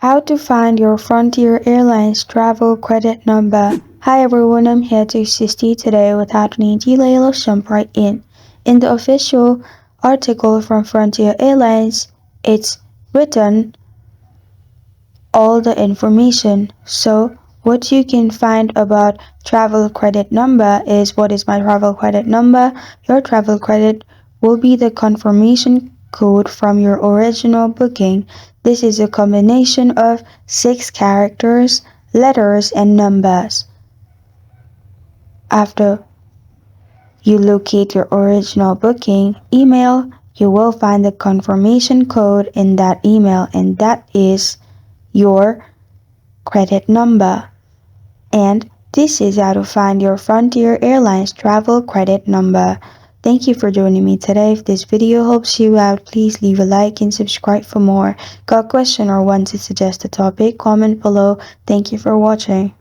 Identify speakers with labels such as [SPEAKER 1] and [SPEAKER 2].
[SPEAKER 1] How to find your Frontier Airlines travel credit number. Hi everyone, I'm here to assist you today without any delay. Let's jump right in. In the official article from Frontier Airlines, it's written all the information. So what you can find about travel credit number is what is my travel credit number. Your travel credit will be the confirmation code from your original booking. This is a combination of 6 characters, letters, and numbers. After you locate your original booking email, you will find the confirmation code in that email, and that is your credit number. And this is how to find your Frontier Airlines travel credit number. Thank you for joining me today. If this video helps you out, please leave a like and subscribe for more. Got a question or want to suggest a topic? Comment below. Thank you for watching.